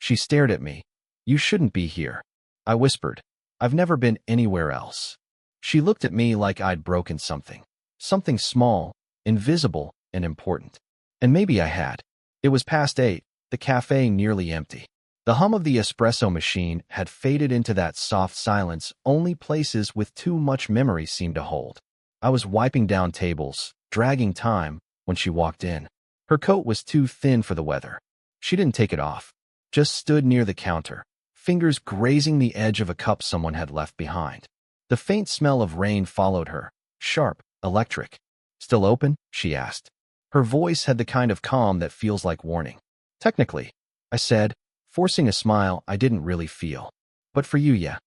She stared at me. You shouldn't be here, I whispered. I've never been anywhere else. She looked at me like I'd broken something. Something small, invisible, and important. And maybe I had. It was past 8, the cafe nearly empty. The hum of the espresso machine had faded into that soft silence only places with too much memory seemed to hold. I was wiping down tables, dragging time, when she walked in. Her coat was too thin for the weather. She didn't take it off, just stood near the counter, fingers grazing the edge of a cup someone had left behind. The faint smell of rain followed her, sharp, electric. Still open? She asked. Her voice had the kind of calm that feels like warning. Technically, I said, forcing a smile I didn't really feel. But for you, yeah.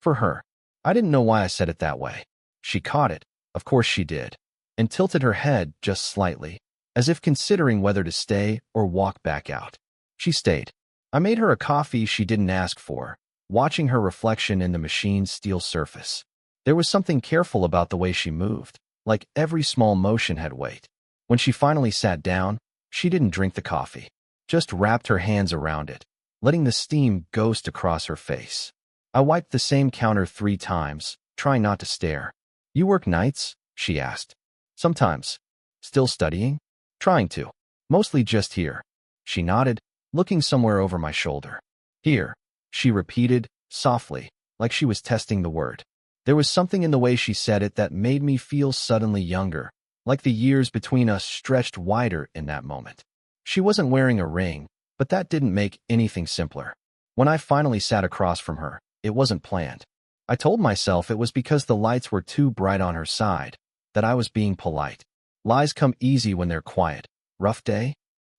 For her. I didn't know why I said it that way. She caught it, of course she did, and tilted her head just slightly, as if considering whether to stay or walk back out. She stayed. I made her a coffee she didn't ask for, watching her reflection in the machine's steel surface. There was something careful about the way she moved, like every small motion had weight. When she finally sat down, she didn't drink the coffee, just wrapped her hands around it, letting the steam ghost across her face. I wiped the same counter 3 times, trying not to stare. You work nights? She asked. Sometimes. Still studying? Trying to. Mostly just here. She nodded, looking somewhere over my shoulder. Here, she repeated, softly, like she was testing the word. There was something in the way she said it that made me feel suddenly younger, like the years between us stretched wider in that moment. She wasn't wearing a ring, but that didn't make anything simpler. When I finally sat across from her, it wasn't planned. I told myself it was because the lights were too bright on her side, that I was being polite. Lies come easy when they're quiet. Rough day?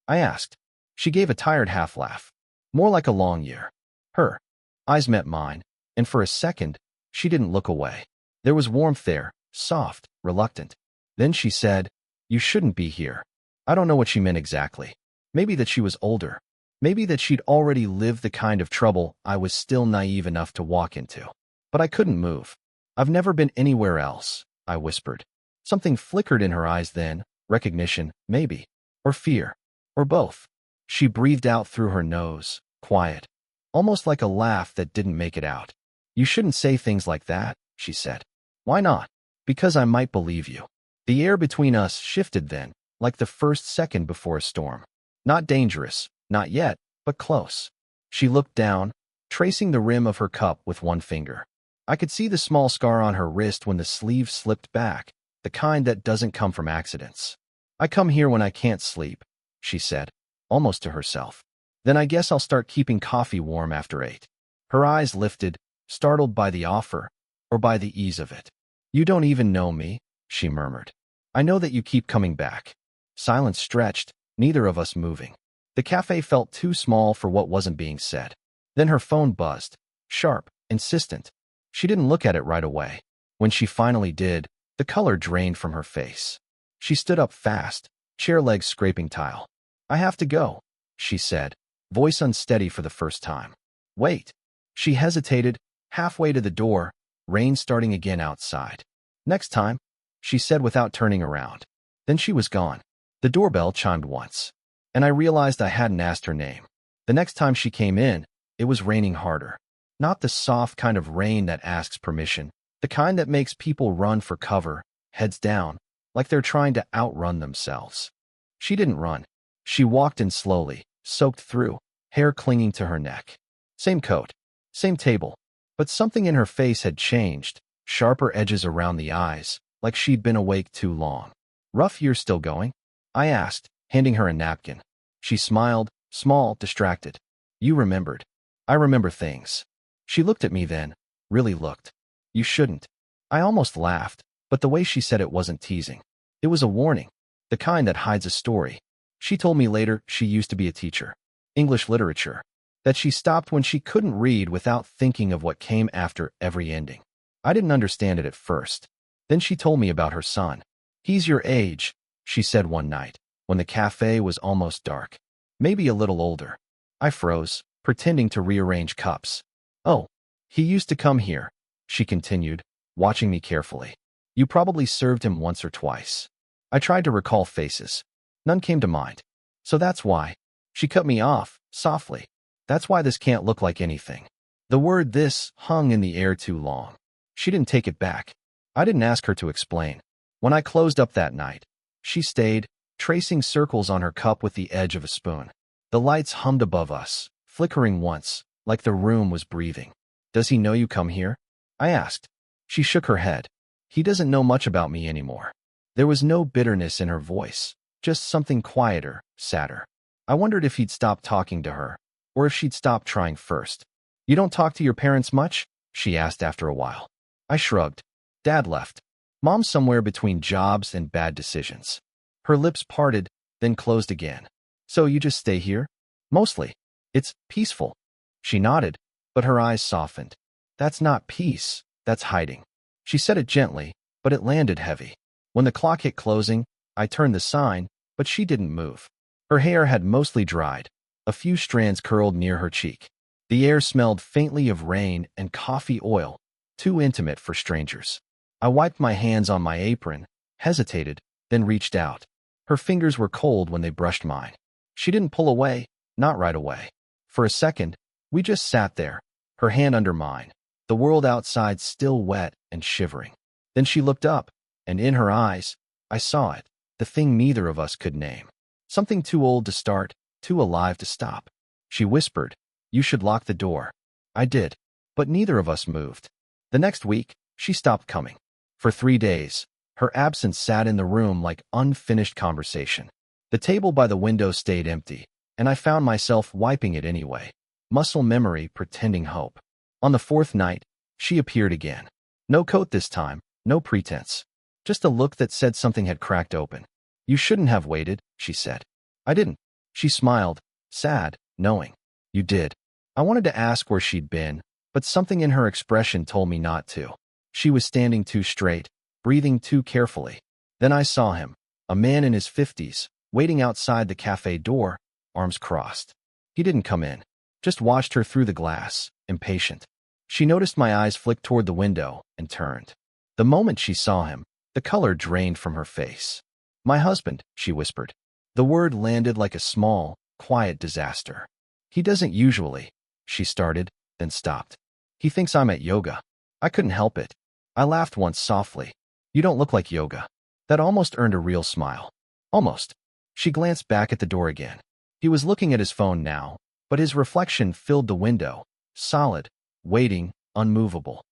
I asked. She gave a tired half-laugh. More like a long year. Her eyes met mine, and for a second, she didn't look away. There was warmth there, soft, reluctant. Then she said, You shouldn't be here. I don't know what she meant exactly. Maybe that she was older. Maybe that she'd already lived the kind of trouble I was still naive enough to walk into. But I couldn't move. I've never been anywhere else, I whispered. Something flickered in her eyes then, recognition, maybe, or fear, or both. She breathed out through her nose, quiet, almost like a laugh that didn't make it out. You shouldn't say things like that, she said. Why not? Because I might believe you. The air between us shifted then, like the first second before a storm. Not dangerous, not yet, but close. She looked down, tracing the rim of her cup with one finger. I could see the small scar on her wrist when the sleeve slipped back, the kind that doesn't come from accidents. I come here when I can't sleep, she said, almost to herself. Then I guess I'll start keeping coffee warm after 8. Her eyes lifted, startled by the offer, or by the ease of it. You don't even know me, she murmured. I know that you keep coming back. Silence stretched, neither of us moving. The cafe felt too small for what wasn't being said. Then her phone buzzed, sharp, insistent. She didn't look at it right away. When she finally did, the color drained from her face. She stood up fast, chair legs scraping tile. I have to go, she said, voice unsteady for the first time. Wait. She hesitated, halfway to the door, rain starting again outside. Next time, she said without turning around. Then she was gone. The doorbell chimed once, and I realized I hadn't asked her name. The next time she came in, it was raining harder. Not the soft kind of rain that asks permission, the kind that makes people run for cover, heads down, like they're trying to outrun themselves. She didn't run. She walked in slowly, soaked through, hair clinging to her neck. Same coat, same table, but something in her face had changed, sharper edges around the eyes, like she'd been awake too long. Rough year still going? I asked, handing her a napkin. She smiled, small, distracted. You remembered. I remember things. She looked at me then, really looked. You shouldn't. I almost laughed, but the way she said it wasn't teasing. It was a warning, the kind that hides a story. She told me later she used to be a teacher, English literature, that she stopped when she couldn't read without thinking of what came after every ending. I didn't understand it at first. Then she told me about her son. He's your age, she said one night, when the cafe was almost dark. Maybe a little older. I froze, pretending to rearrange cups. Oh, he used to come here, she continued, watching me carefully. You probably served him once or twice. I tried to recall faces. None came to mind. So that's why. She cut me off, softly. That's why this can't look like anything. The word this hung in the air too long. She didn't take it back. I didn't ask her to explain. When I closed up that night, she stayed, tracing circles on her cup with the edge of a spoon. The lights hummed above us, flickering once, like the room was breathing. Does he know you come here? I asked. She shook her head. He doesn't know much about me anymore. There was no bitterness in her voice, just something quieter, sadder. I wondered if he'd stopped talking to her, or if she'd stopped trying first. You don't talk to your parents much? She asked after a while. I shrugged. Dad left. Mom's somewhere between jobs and bad decisions. Her lips parted, then closed again. So you just stay here? Mostly. It's peaceful. She nodded, but her eyes softened. That's not peace, that's hiding. She said it gently, but it landed heavy. When the clock hit closing, I turned the sign, but she didn't move. Her hair had mostly dried. A few strands curled near her cheek. The air smelled faintly of rain and coffee oil, too intimate for strangers. I wiped my hands on my apron, hesitated, then reached out. Her fingers were cold when they brushed mine. She didn't pull away, not right away. For a second, we just sat there, her hand under mine, the world outside still wet and shivering. Then she looked up, and in her eyes, I saw it, the thing neither of us could name. Something too old to start, too alive to stop. She whispered, "You should lock the door." I did, but neither of us moved. The next week, she stopped coming. For 3 days, her absence sat in the room like unfinished conversation. The table by the window stayed empty, and I found myself wiping it anyway. Muscle memory pretending hope. On the 4th night, she appeared again. No coat this time, no pretense. Just a look that said something had cracked open. You shouldn't have waited, she said. I didn't. She smiled, sad, knowing. You did. I wanted to ask where she'd been, but something in her expression told me not to. She was standing too straight, breathing too carefully. Then I saw him, a man in his 50s, waiting outside the cafe door, arms crossed. He didn't come in, just watched her through the glass, impatient. She noticed my eyes flick toward the window and turned. The moment she saw him, the color drained from her face. My husband, she whispered. The word landed like a small, quiet disaster. He doesn't usually, she started, then stopped. He thinks I'm at yoga. I couldn't help it. I laughed once softly. You don't look like yoga. That almost earned a real smile. Almost. She glanced back at the door again. He was looking at his phone now, but his reflection filled the window, solid, waiting, unmovable.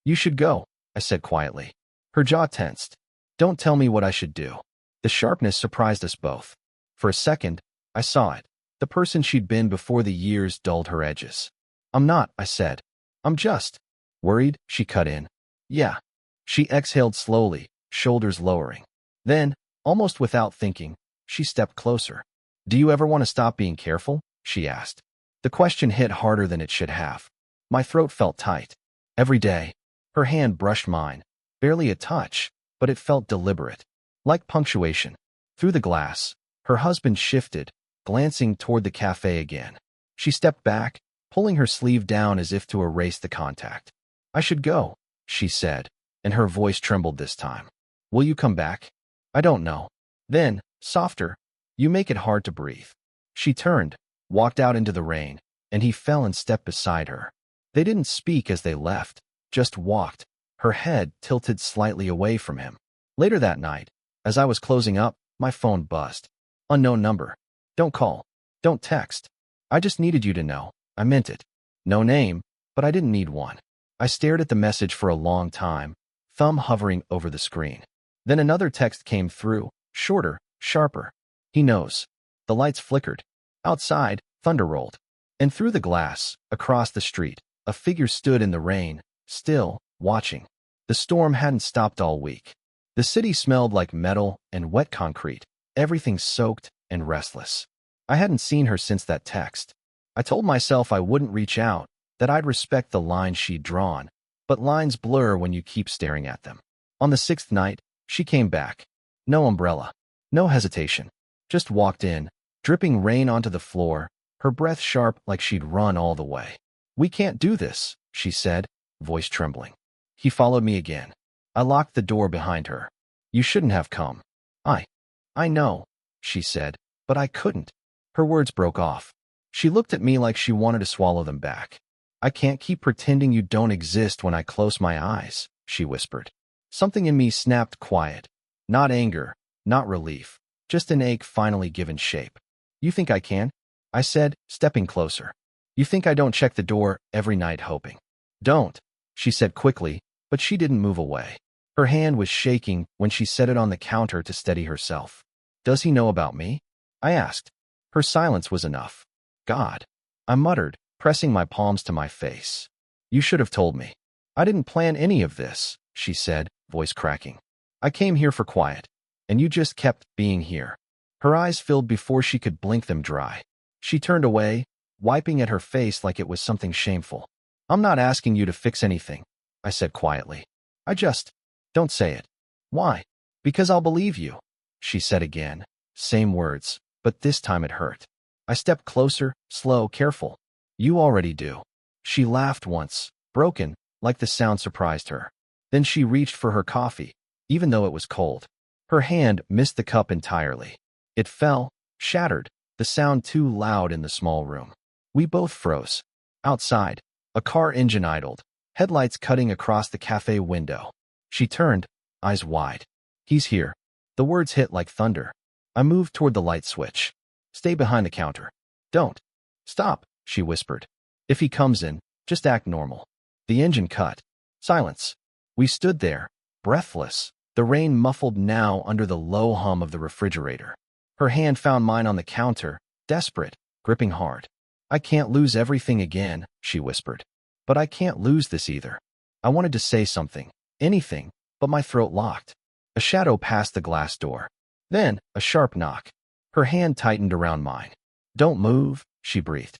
You should go, I said quietly. Her jaw tensed. Don't tell me what I should do. The sharpness surprised us both. For a second, I saw it. The person she'd been before the years dulled her edges. I'm not, I said. I'm just worried, she cut in. Yeah. She exhaled slowly, shoulders lowering. Then, almost without thinking, she stepped closer. Do you ever want to stop being careful? She asked. The question hit harder than it should have. My throat felt tight. Every day, her hand brushed mine. Barely a touch, but it felt deliberate. Like punctuation. Through the glass, her husband shifted, glancing toward the cafe again. She stepped back, pulling her sleeve down as if to erase the contact. I should go, she said, and her voice trembled this time. Will you come back? I don't know. Then, softer, you make it hard to breathe. She turned, walked out into the rain, and he fell and stepped beside her. They didn't speak as they left, just walked, her head tilted slightly away from him. Later that night, as I was closing up, my phone buzzed. Unknown number. Don't call. Don't text. I just needed you to know. I meant it. No name, but I didn't need one. I stared at the message for a long time, thumb hovering over the screen. Then another text came through, shorter, sharper. He knows. The lights flickered. Outside, thunder rolled. And through the glass, across the street, a figure stood in the rain, still, watching. The storm hadn't stopped all week. The city smelled like metal and wet concrete, everything soaked and restless. I hadn't seen her since that text. I told myself I wouldn't reach out, that I'd respect the lines she'd drawn, but lines blur when you keep staring at them. On the 6th night, she came back. No umbrella, no hesitation. Just walked in, dripping rain onto the floor, her breath sharp like she'd run all the way. We can't do this, she said, voice trembling. He followed me again. I locked the door behind her. You shouldn't have come. I know, she said, but I couldn't. Her words broke off. She looked at me like she wanted to swallow them back. I can't keep pretending you don't exist when I close my eyes, she whispered. Something in me snapped quiet. Not anger, not relief, just an ache finally given shape. You think I can? I said, stepping closer. You think I don't check the door every night hoping? Don't, she said quickly, but she didn't move away. Her hand was shaking when she set it on the counter to steady herself. Does he know about me? I asked. Her silence was enough. God, I muttered, pressing my palms to my face. You should have told me. I didn't plan any of this, she said, voice cracking. I came here for quiet, and you just kept being here. Her eyes filled before she could blink them dry. She turned away, wiping at her face like it was something shameful. I'm not asking you to fix anything, I said quietly. Don't say it. Why? Because I'll believe you, she said again. Same words, but this time it hurt. I stepped closer, slow, careful. You already do. She laughed once, broken, like the sound surprised her. Then she reached for her coffee, even though it was cold. Her hand missed the cup entirely. It fell, shattered, the sound too loud in the small room. We both froze. Outside, a car engine idled, headlights cutting across the cafe window. She turned, eyes wide. He's here. The words hit like thunder. I moved toward the light switch. Stay behind the counter. Don't. Stop, she whispered. If he comes in, just act normal. The engine cut. Silence. We stood there, breathless, the rain muffled now under the low hum of the refrigerator. Her hand found mine on the counter, desperate, gripping hard. I can't lose everything again, she whispered. But I can't lose this either. I wanted to say something, anything, but my throat locked. A shadow passed the glass door. Then, a sharp knock. Her hand tightened around mine. Don't move, she breathed.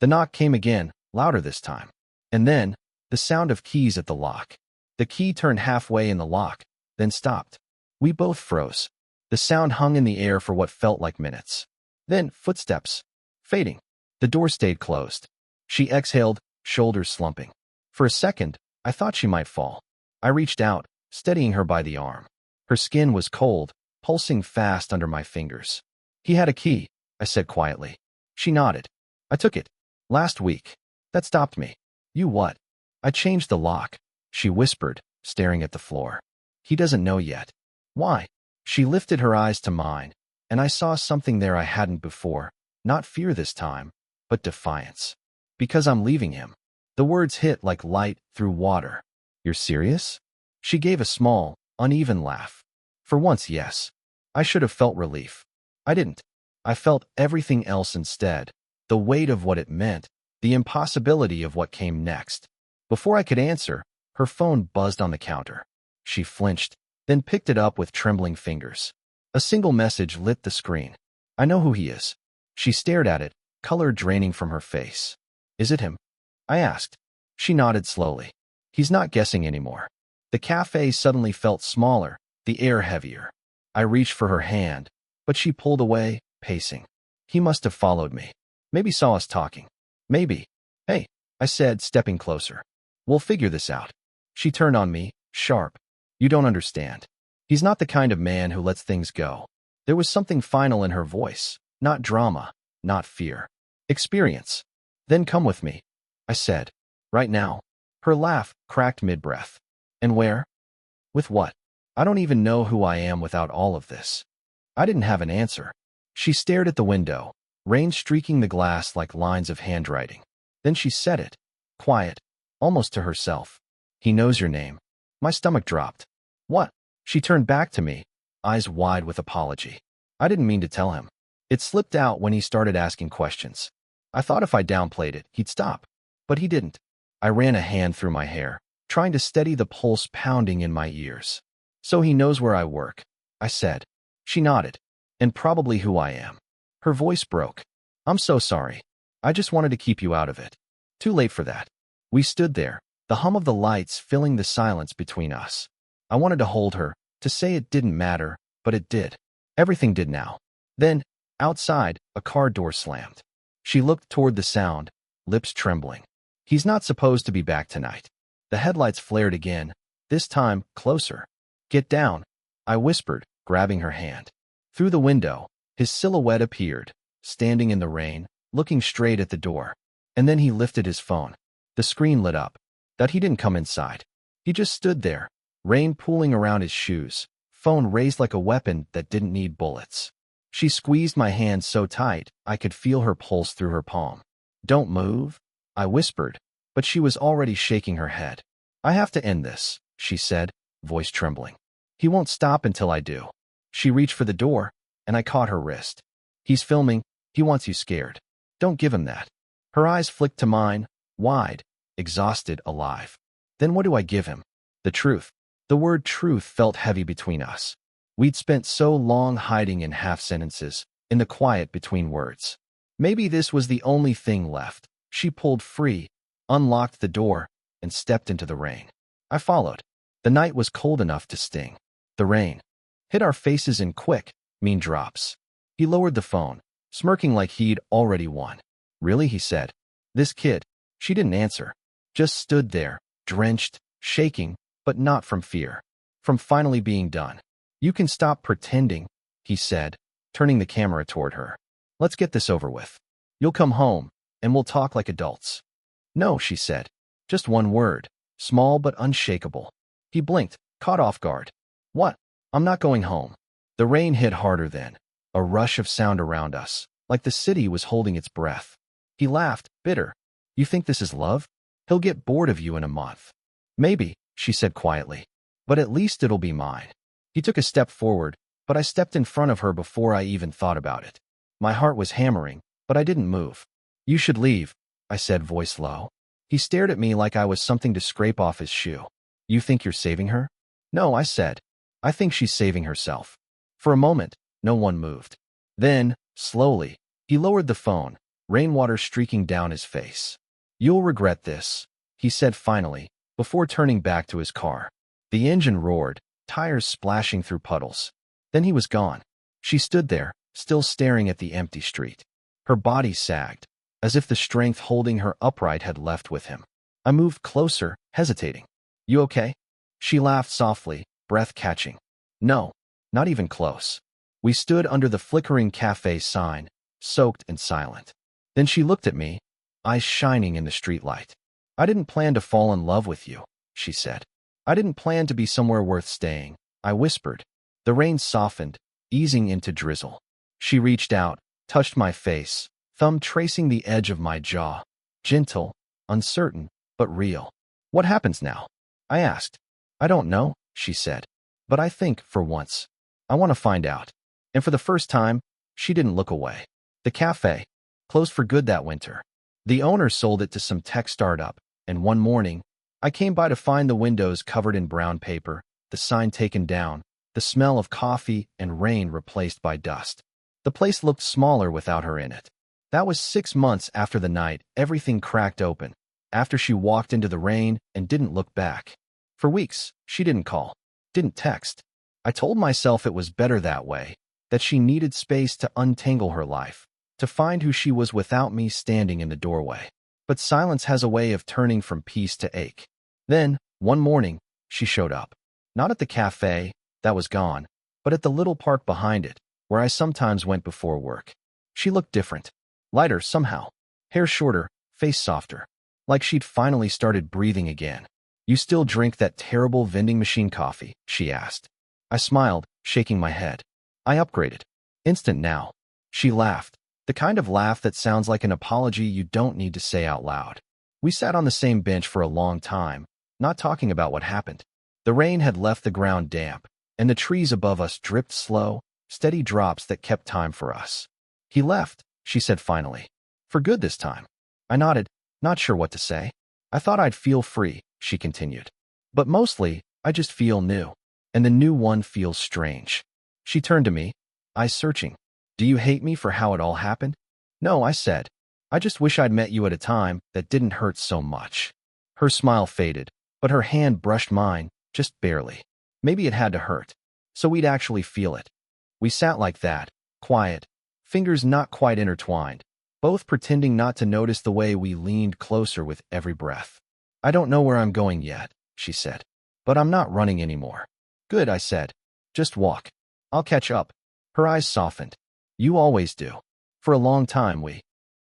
The knock came again, louder this time. And then, the sound of keys at the lock. The key turned halfway in the lock, then stopped. We both froze. The sound hung in the air for what felt like minutes. Then, footsteps. Fading. The door stayed closed. She exhaled, shoulders slumping. For a second, I thought she might fall. I reached out, steadying her by the arm. Her skin was cold, pulsing fast under my fingers. He had a key, I said quietly. She nodded. I took it. Last week. That stopped me. You what? I changed the lock, she whispered, staring at the floor. He doesn't know yet. Why? She lifted her eyes to mine, and I saw something there I hadn't before. Not fear this time, but defiance. Because I'm leaving him. The words hit like light through water. You're serious? She gave a small, uneven laugh. For once, yes. I should have felt relief. I didn't. I felt everything else instead. The weight of what it meant, the impossibility of what came next. Before I could answer, her phone buzzed on the counter. She flinched, then picked it up with trembling fingers. A single message lit the screen. I know who he is. She stared at it, color draining from her face. Is it him? I asked. She nodded slowly. He's not guessing anymore. The cafe suddenly felt smaller, the air heavier. I reached for her hand, but she pulled away, pacing. He must have followed me. Maybe saw us talking. Maybe. Hey, I said, stepping closer. We'll figure this out. She turned on me, sharp. You don't understand. He's not the kind of man who lets things go. There was something final in her voice. Not drama, not fear. Experience. Then come with me, I said. Right now. Her laugh cracked mid-breath. And where? With what? I don't even know who I am without all of this. I didn't have an answer. She stared at the window, rain streaking the glass like lines of handwriting. Then she said it, quiet, almost to herself. He knows your name. My stomach dropped. What? She turned back to me, eyes wide with apology. I didn't mean to tell him. It slipped out when he started asking questions. I thought if I downplayed it, he'd stop. But he didn't. I ran a hand through my hair, trying to steady the pulse pounding in my ears. So he knows where I work, I said. She nodded. And probably who I am. Her voice broke. I'm so sorry. I just wanted to keep you out of it. Too late for that. We stood there, the hum of the lights filling the silence between us. I wanted to hold her, to say it didn't matter, but it did. Everything did now. Then, outside, a car door slammed. She looked toward the sound, lips trembling. He's not supposed to be back tonight. The headlights flared again, this time closer. Get down, I whispered, grabbing her hand. Through the window, his silhouette appeared, standing in the rain, looking straight at the door. And then he lifted his phone. The screen lit up. That he didn't come inside. He just stood there, rain pooling around his shoes, phone raised like a weapon that didn't need bullets. She squeezed my hand so tight I could feel her pulse through her palm. "Don't move," I whispered, but she was already shaking her head. "I have to end this," she said, voice trembling. "He won't stop until I do." She reached for the door, and I caught her wrist. "He's filming. He wants you scared. Don't give him that." Her eyes flicked to mine, wide, exhausted, alive. "Then what do I give him?" "The truth." The word truth felt heavy between us. We'd spent so long hiding in half sentences, in the quiet between words. Maybe this was the only thing left. She pulled free, unlocked the door, and stepped into the rain. I followed. The night was cold enough to sting. The rain hit our faces in quick, mean drops. He lowered the phone, smirking like he'd already won. "Really?" he said. This kid. She didn't answer. Just stood there, drenched, shaking, but not from fear. From finally being done. "You can stop pretending," he said, turning the camera toward her. "Let's get this over with. You'll come home, and we'll talk like adults." "No," she said. Just one word, small but unshakable. He blinked, caught off guard. "What?" "I'm not going home." The rain hit harder then, a rush of sound around us, like the city was holding its breath. He laughed, bitter. "You think this is love? He'll get bored of you in a month." "Maybe," she said quietly, "but at least it'll be mine." He took a step forward, but I stepped in front of her before I even thought about it. My heart was hammering, but I didn't move. "You should leave," I said, voice low. He stared at me like I was something to scrape off his shoe. "You think you're saving her?" "No," I said. "I think she's saving herself." For a moment, no one moved. Then, slowly, he lowered the phone, rainwater streaking down his face. "You'll regret this," he said finally, before turning back to his car. The engine roared, tires splashing through puddles. Then he was gone. She stood there, still staring at the empty street. Her body sagged, as if the strength holding her upright had left with him. I moved closer, hesitating. "You okay?" She laughed softly, breath catching. "No, not even close." We stood under the flickering café sign, soaked and silent. Then she looked at me, eyes shining in the streetlight. "I didn't plan to fall in love with you," she said. "I didn't plan to be somewhere worth staying," I whispered. The rain softened, easing into drizzle. She reached out, touched my face, thumb tracing the edge of my jaw. Gentle, uncertain, but real. "What happens now?" I asked. "I don't know," she said. "But I think, for once, I want to find out." And for the first time, she didn't look away. The cafe, closed for good that winter. The owner sold it to some tech startup, and one morning, I came by to find the windows covered in brown paper, the sign taken down, the smell of coffee and rain replaced by dust. The place looked smaller without her in it. That was 6 months after the night everything cracked open, after she walked into the rain and didn't look back. For weeks, she didn't call, didn't text. I told myself it was better that way, that she needed space to untangle her life, to find who she was without me standing in the doorway. But silence has a way of turning from peace to ache. Then, one morning, she showed up. Not at the cafe, that was gone, but at the little park behind it, where I sometimes went before work. She looked different. Lighter somehow. Hair shorter, face softer. Like she'd finally started breathing again. "You still drink that terrible vending machine coffee?" she asked. I smiled, shaking my head. "I upgraded. Instant now." She laughed. The kind of laugh that sounds like an apology you don't need to say out loud. We sat on the same bench for a long time, not talking about what happened. The rain had left the ground damp, and the trees above us dripped slow, steady drops that kept time for us. "He left," she said finally. "For good this time." I nodded, not sure what to say. "I thought I'd feel free," she continued. "But mostly, I just feel new. And the new one feels strange." She turned to me, eyes searching. "Do you hate me for how it all happened?" "No," I said. "I just wish I'd met you at a time that didn't hurt so much." Her smile faded, but her hand brushed mine, just barely. Maybe it had to hurt, so we'd actually feel it. We sat like that, quiet, fingers not quite intertwined, both pretending not to notice the way we leaned closer with every breath. "I don't know where I'm going yet," she said. "But I'm not running anymore." "Good," I said. "Just walk. I'll catch up." Her eyes softened. "You always do." For a long time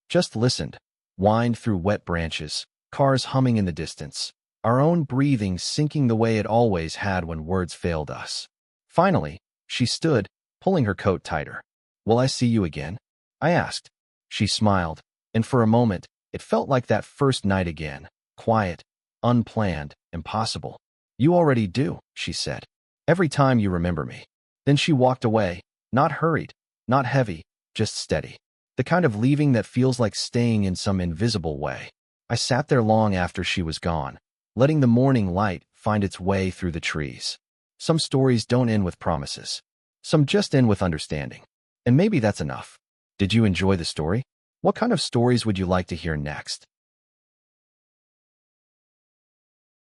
just listened, whined through wet branches, cars humming in the distance, our own breathing sinking the way it always had when words failed us. Finally, she stood, pulling her coat tighter. "Will I see you again?" I asked. She smiled, and for a moment, it felt like that first night again, quiet, unplanned, impossible. "You already do," she said. "Every time you remember me." Then she walked away, not hurried, not heavy, just steady. The kind of leaving that feels like staying in some invisible way. I sat there long after she was gone, letting the morning light find its way through the trees. Some stories don't end with promises. Some just end with understanding. And maybe that's enough. Did you enjoy the story? What kind of stories would you like to hear next?